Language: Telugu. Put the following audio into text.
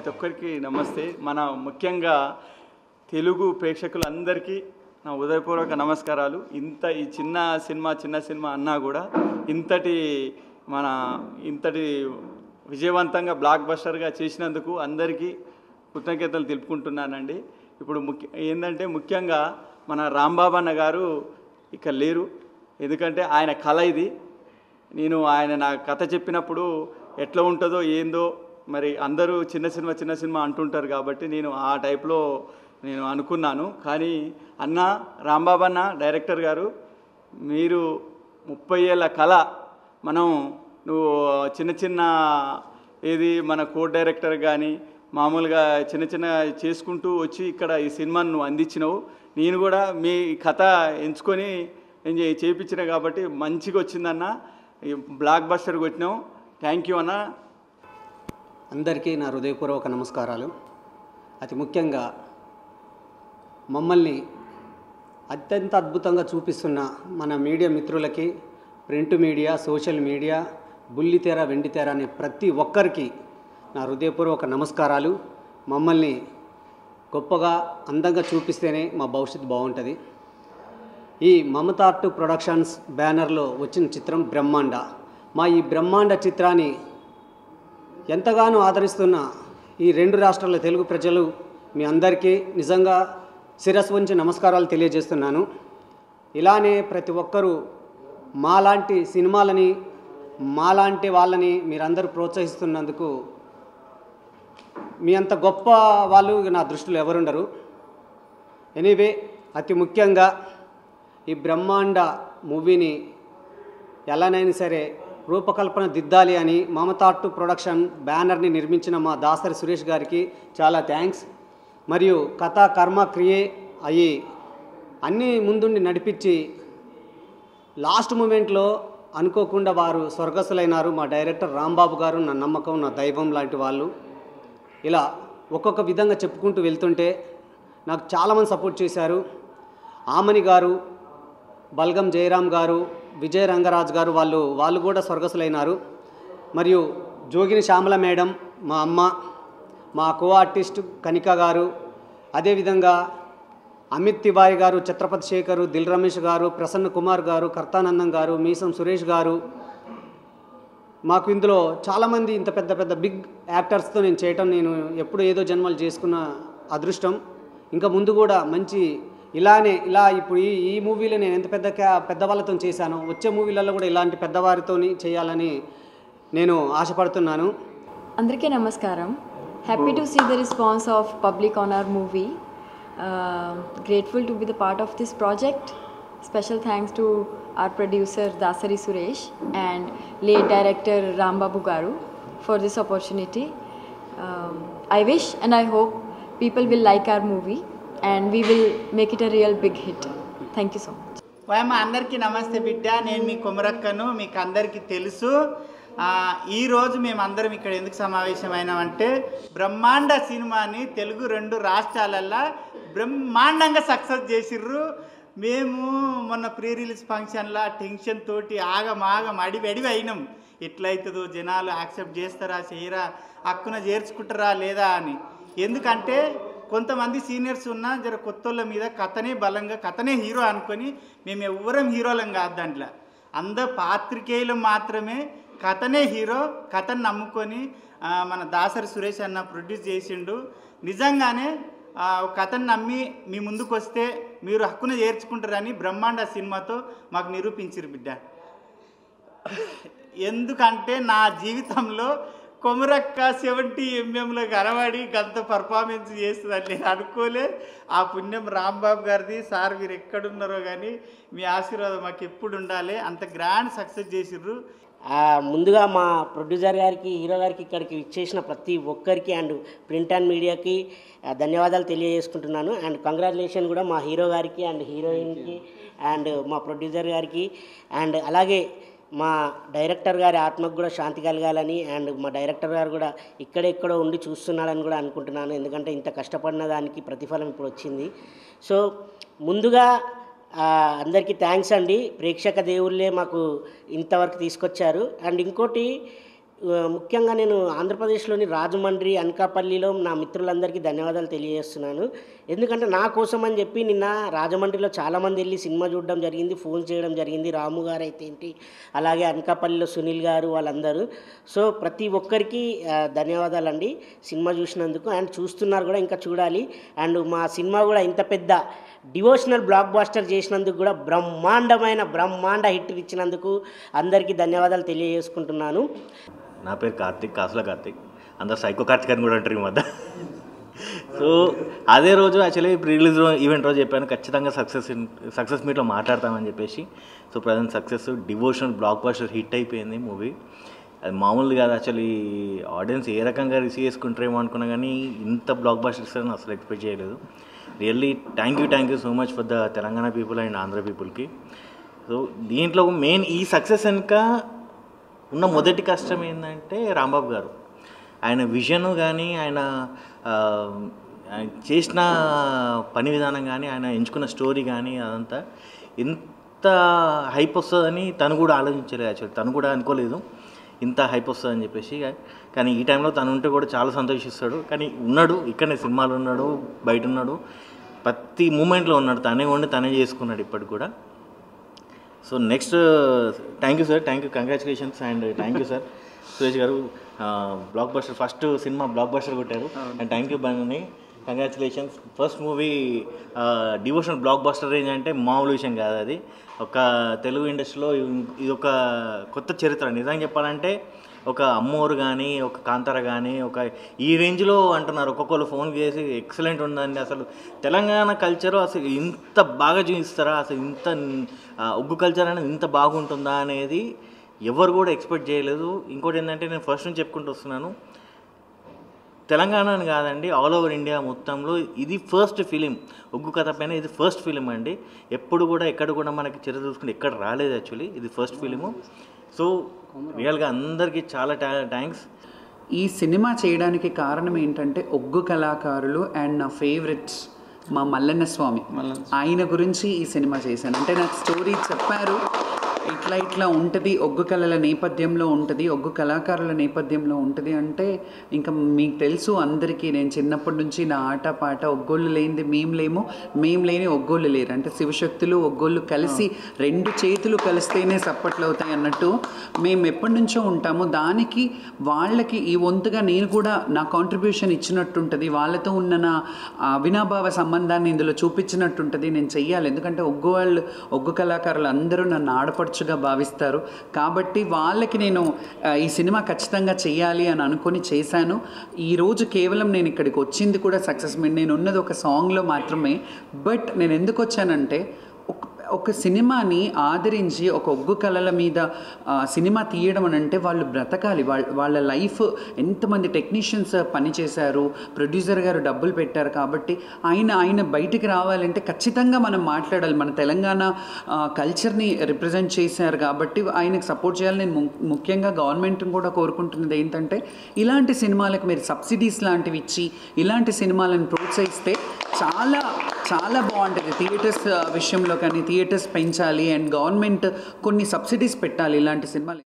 ప్రతి ఒక్కరికి నమస్తే. మన ముఖ్యంగా తెలుగు ప్రేక్షకులందరికీ నా ఉదయపూర్వక నమస్కారాలు. ఈ చిన్న సినిమా అన్నా కూడా ఇంతటి విజయవంతంగా బ్లాక్ బస్టర్గా చేసినందుకు అందరికీ కృతజ్ఞతలు తెలుపుకుంటున్నానండి. ఇప్పుడు ముఖ్యంగా మన రాంబాబు అన్న గారు ఇక్కడ లేరు, ఎందుకంటే ఆయన కళ ఇది. ఆయన నా కథ చెప్పినప్పుడు ఎట్లా ఉంటుందో ఏందో మరి అందరూ చిన్న సినిమా అంటుంటారు కాబట్టి నేను ఆ టైప్లో అనుకున్నాను. కానీ రాంబాబు అన్న డైరెక్టర్ గారు, మీరు 30 ఏళ్ళ కళ నువ్వు చిన్న మన కో డైరెక్టర్ కానీ మామూలుగా చిన్న చేసుకుంటూ వచ్చి ఇక్కడ ఈ సినిమాను నువ్వు అందించినావు. నేను కూడా మీ కథ ఎంచుకొని చేయించిన కాబట్టి మంచిగా వచ్చిందన్న, బ్లాక్ బస్టర్ కొట్టినావు. థ్యాంక్ యూ అన్న. అందరికీ నా హృదయపూర్వక నమస్కారాలు. అతి ముఖ్యంగా మమ్మల్ని అత్యంత అద్భుతంగా చూపిస్తున్న మన మీడియా మిత్రులకి, ప్రింట్ మీడియా, సోషల్ మీడియా, బుల్లితెర, వెండితెర అనే ప్రతి ఒక్కరికి నా హృదయపూర్వక నమస్కారాలు. మమ్మల్ని గొప్పగా అందంగా చూపిస్తేనే మా భవిష్యత్తు బాగుంటుంది. ఈ మమతా ఆర్ట్ ప్రొడక్షన్స్ బ్యానర్లో వచ్చిన చిత్రం బ్రహ్మాండ. మా ఈ బ్రహ్మాండ చిత్రాన్ని ఎంతగానో ఆదరిస్తున్న ఈ 2 రాష్ట్రాల తెలుగు ప్రజలు మీ అందరికీ నిజంగా శిరస్సు వంచి నమస్కారాలు తెలియజేస్తున్నాను. ఇలానే ప్రతి ఒక్కరూ మాలాంటి సినిమాలని, మాలాంటి వాళ్ళని మీరందరూ ప్రోత్సహిస్తున్నందుకు మీ అంత గొప్ప వాళ్ళు నా దృష్టిలో ఎవరుండరు. ఎనీవే, అతి ముఖ్యంగా ఈ బ్రహ్మాండ మూవీని ఎలానైనా సరే రూపకల్పన దిద్దాలి అని మమతా ఆర్ట్ ప్రొడక్షన్ బ్యానర్ని నిర్మించిన మా దాసరి సురేష్ గారికి చాలా థ్యాంక్స్. మరియు కథా కర్మ క్రియే అయ్యి అన్నీ ముందుండి నడిపించి లాస్ట్ మూమెంట్లో అనుకోకుండా వారు స్వర్గస్థులైనారు. మా డైరెక్టర్ రాంబాబు గారు నా నమ్మకం, నా దైవం లాంటి వాళ్ళు. ఇలా ఒక్కొక్క విధంగా చెప్పుకుంటూ వెళ్తుంటే నాకు చాలామంది సపోర్ట్ చేశారు. ఆమని గారు, బల్గం జయరామ్ గారు, విజయ రంగరాజ్ గారు వాళ్ళు కూడా స్వర్గస్థులైనారు. మరియు జోగిని శ్యామల మేడం, మా అమ్మ, మా కో ఆర్టిస్ట్ కనిక గారు, అదేవిధంగా అమిత్ తివారి గారు, ఛత్రపతి శేఖరు, దిల్ రమేష్ గారు, ప్రసన్న కుమార్ గారు, కర్తానందం గారు, మీసం సురేష్ గారు. మాకు ఇందులో చాలామంది ఇంత పెద్ద బిగ్ యాక్టర్స్తో నేను చేయటం నేను ఎప్పుడు ఏదో జన్మలు చేసుకున్న అదృష్టం. ఇంకా ముందు కూడా మంచి ఇలా ఇప్పుడు ఈ మూవీలో నేను ఎంత పెద్దవాళ్ళతో చేశానో వచ్చే మూవీలలో కూడా ఇలాంటి పెద్దవారితో చేయాలని నేను ఆశపడుతున్నాను. అందరికీ నమస్కారం. Happy to see the response of public on our movie. Grateful to be the part of this project. Special thanks to our producer Dasari Suresh and late director Rambabu Garu for this opportunity. I wish and I hope people will like our movie and we will make it a real big hit. Thank you so much. వాయమ్మ అందరికీ నమస్తే బిడ్డ. నేను మీ కొమరక్కను, మీకు అందరికీ తెలుసు. ఈరోజు మేమందరం ఇక్కడ ఎందుకు సమావేశమైనామంటే బ్రహ్మాండ సినిమాని తెలుగు 2 రాష్ట్రాలల్లో బ్రహ్మాండంగా సక్సెస్ చేసిర్రు. మేము మొన్న ప్రీ రిలీజ్ ఫంక్షన్లో టెన్షన్ తోటి ఆగమాగం అడివి అయినాం. ఎట్లయితుందో, జనాలు యాక్సెప్ట్ చేస్తారా చేయరా, హక్కున చేర్చుకుంటారా లేదా అని. ఎందుకంటే కొంతమంది సీనియర్స్ ఉన్న జర కొత్తోళ్ళ మీద కథనే హీరో అనుకొని మేము ఎవ్వరం హీరోలం కాదు. దాంట్లో అందరు పాత్రికేయులు మాత్రమే కథనే హీరో. కథను నమ్ముకొని మన దాసరి సురేష్ అన్న ప్రొడ్యూస్ చేసిండు. నిజంగానే కథను నమ్మి మీ ముందుకు వస్తే మీరు హక్కున చేర్చుకుంటారని బ్రహ్మాండ సినిమాతో మాకు నిరూపించారు బిడ్డ. ఎందుకంటే నా జీవితంలో కొమరక్క 70 mm కనబడి గంత పర్ఫార్మెన్స్ చేస్తుందని నేను అనుకోలే. ఆ పుణ్యం రాంబాబు గారిది. సార్ మీరు ఎక్కడున్నారో కానీ మీ ఆశీర్వాదం మాకు ఎప్పుడు ఉండాలి. అంత గ్రాండ్ సక్సెస్ చేసిర్రు. ముందుగా మా ప్రొడ్యూసర్ గారికి, హీరో గారికి, ఇక్కడికి ఇచ్చేసిన ప్రతి ఒక్కరికి అండ్ ప్రింట్ అండ్ మీడియాకి ధన్యవాదాలు తెలియజేసుకుంటున్నాను. అండ్ కంగ్రాచులేషన్ కూడా మా హీరో గారికి అండ్ హీరోయిన్కి అండ్ మా ప్రొడ్యూసర్ గారికి అండ్ అలాగే మా డైరెక్టర్ గారి ఆత్మకు కూడా శాంతి కలగాలని అండ్ మా డైరెక్టర్ గారు కూడా ఇక్కడెక్కడో ఉండి చూస్తున్నాడని కూడా అనుకుంటున్నాను. ఎందుకంటే ఇంత కష్టపడిన దానికి ప్రతిఫలం ఇప్పుడు వచ్చింది. సో ముందుగా అందరికీ థ్యాంక్స్ అండి. ప్రేక్షక దేవుళ్ళే మాకు ఇంతవరకు తీసుకొచ్చారు. అండ్ ఇంకోటి, ముఖ్యంగా నేను ఆంధ్రప్రదేశ్లోని రాజమండ్రి అనకాపల్లిలో నా మిత్రులందరికీ ధన్యవాదాలు తెలియజేస్తున్నాను. ఎందుకంటే నా కోసం అని చెప్పి నిన్న రాజమండ్రిలో చాలామంది వెళ్ళి సినిమా చూడడం జరిగింది, ఫోన్ చేయడం జరిగింది. రాము గారు అయితే ఏంటి, అలాగే అనకాపల్లిలో సునీల్ గారు, వాళ్ళందరూ. సో ప్రతి ఒక్కరికి ధన్యవాదాలండి సినిమా చూసినందుకు. అండ్ చూస్తున్నారు కూడా, ఇంకా చూడాలి. అండ్ మా సినిమా కూడా ఇంత పెద్ద డివోషనల్ బ్లాక్ బాస్టర్ చేసినందుకు కూడా బ్రహ్మాండ హిట్ ఇచ్చినందుకు అందరికీ ధన్యవాదాలు తెలియజేసుకుంటున్నాను. నా పేరు కార్తిక్, కాసుల కార్తిక్. అందరు సైకో కార్తిక్ అని కూడా అంటారు ఈ మధ్య. సో అదే రోజు యాక్చువల్లీ ప్రీ రిలీజ్ ఈవెంట్ రోజు చెప్పాను ఖచ్చితంగా సక్సెస్ మీట్లో మాట్లాడతామని చెప్పేసి. So present success devotional block buster hit అయిపోయింది మూవీ. అది మామూలు కాదు, యాక్చువల్లీ ఆడియన్స్ ఏ రకంగా రిసీవ్ చేసుకుంటారేమో అనుకున్నా కానీ ఇంత బ్లాక్ బస్టర్ ఇస్తారని అసలు ఎక్స్పెక్ట్ చేయలేదు. Really thank you so much for the Telangana people and Andhra పీపుల్కి. సో దీంట్లో మెయిన్ ఈ సక్సెస్ వెనుక ఉన్న మొదటి కష్టం ఏంటంటే రాంబాబు గారు. ఆయన విజన్ కానీ, ఆయన చేసిన పని విధానం కానీ, ఆయన ఎంచుకున్న స్టోరీ కానీ అదంతా ఇంత హైప్ వస్తుందని తను కూడా ఆలోచించలేదు. యాక్చువల్లీ తను కూడా అనుకోలేదు ఇంత హైప్ వస్తుందని చెప్పేసి. కానీ ఈ టైంలో తను ఉంటే కూడా చాలా సంతోషిస్తాడు. కానీ ఉన్నాడు, ఇక్కడనే సినిమాలు ఉన్నాడు, బయట ఉన్నాడు, ప్రతి మూమెంట్లో ఉన్నాడు, తనే ఉండి తనే చేసుకున్నాడు ఇప్పటికి కూడా. So next thank you sir, thank you, congratulations and thank you sir. Suresh garu blockbuster first cinema blockbuster కొట్టారు and thank you Bunny, congratulations. First movie devotional blockbuster range అంటే మామూలు విషయం కాదు. అది ఒక తెలుగు ఇండస్ట్రీలో ఇది ఒక కొత్త చరిత్ర. నిజంగా చెప్పాలంటే ఒక అమ్మోరు కానీ, ఒక కాంతార కానీ, ఒక ఈ రేంజ్లో అంటున్నారు. ఒక్కొక్కరు ఫోన్ చేసి ఎక్సలెంట్ ఉందండి, అసలు తెలంగాణ కల్చరు అసలు ఇంత బాగా చూపిస్తారా, అసలు ఇంత ఒగ్గు కల్చర్ అనేది ఇంత బాగుంటుందా అనేది ఎవరు కూడా ఎక్స్పెక్ట్ చేయలేదు. ఇంకోటి ఏంటంటే నేను ఫస్ట్ నుంచి చెప్పుకుంటూ వస్తున్నాను, తెలంగాణ అని కాదండి, ఆల్ ఓవర్ ఇండియా మొత్తంలో ఇది ఫస్ట్ ఫిలిం, ఒగ్గు కథ పైన ఇది ఫస్ట్ ఫిలిం అండి. ఎప్పుడు కూడా ఎక్కడ కూడా మనకి చరిత్ర చూసుకుంటే ఎక్కడ రాలేదు. యాక్చువల్లీ ఇది ఫస్ట్ ఫిలిము. సో రియల్గా అందరికీ చాలా థ్యాంక్స్. ఈ సినిమా చేయడానికి కారణం ఏంటంటే ఒగ్గు కళాకారులు అండ్ నా ఫేవరెట్స్ మా మల్లన్న స్వామి, ఆయన గురించి ఈ సినిమా చేశాను. అంటే నాకు స్టోరీ చెప్పారు, ఇట్లా ఉంటుంది, ఒగ్గు కళల నేపథ్యంలో ఉంటుంది, ఒగ్గు కళాకారుల నేపథ్యంలో ఉంటుంది. అంటే ఇంకా మీకు తెలుసు అందరికీ, నేను చిన్నప్పటి నుంచి నా ఆట పాట ఒగ్గోళ్ళు లేనిది మేము లేని ఒగ్గోళ్ళు లేరు. అంటే శివశక్తులు ఒగ్గోళ్ళు కలిసి రెండు చేతులు కలిస్తేనే సప్పట్లు అవుతాయి అన్నట్టు మేము ఎప్పటి నుంచో ఉంటాము. దానికి వాళ్ళకి ఈ వంతుగా నేను కూడా నా కాంట్రిబ్యూషన్ ఇచ్చినట్టుంటుంది, వాళ్ళతో ఉన్న నా అవినాభావ సంబంధాన్ని ఇందులో చూపించినట్టుంటుంది. నేను చెయ్యాలి, ఎందుకంటే ఒగ్గు కళాకారులు అందరూ నన్ను ఆడపడుచుగా భావిస్తారు. కాబట్టి వాళ్ళకి నేను ఈ సినిమా ఖచ్చితంగా చెయ్యాలి అని అనుకొని చేశాను. ఈరోజు కేవలం నేను ఇక్కడికి వచ్చింది కూడా సక్సెస్ మీట్. నేను ఉన్నది ఒక సాంగ్లో మాత్రమే. బట్ నేను ఎందుకు వచ్చానంటే ఒక సినిమాని ఆదరించి ఒక ఒగ్గు కళల మీద సినిమా తీయడం అని అంటే వాళ్ళు బ్రతకాలి, వాళ్ళ లైఫ్, ఎంతమంది టెక్నీషియన్స్ పనిచేశారు, ప్రొడ్యూసర్ గారు డబ్బులు పెట్టారు. కాబట్టి ఆయన బయటికి రావాలంటే ఖచ్చితంగా మనం మాట్లాడాలి. మన తెలంగాణ కల్చర్ని రిప్రజెంట్ చేశారు కాబట్టి ఆయనకు సపోర్ట్ చేయాలి. నేను ముఖ్యంగా గవర్నమెంట్ని కూడా కోరుకుంటున్నది ఏంటంటే ఇలాంటి సినిమాలకు మీరు సబ్సిడీస్ లాంటివి ఇచ్చి ఇలాంటి సినిమాలను ప్రోత్సహిస్తే చాలా చాలా బాగుంటుంది. థియేటర్స్ విషయంలో కానీ థియేటర్స్ పెంచాలి అండ్ గవర్నమెంట్ కొన్ని సబ్సిడీస్ పెట్టాలి ఇలాంటి సినిమాలు.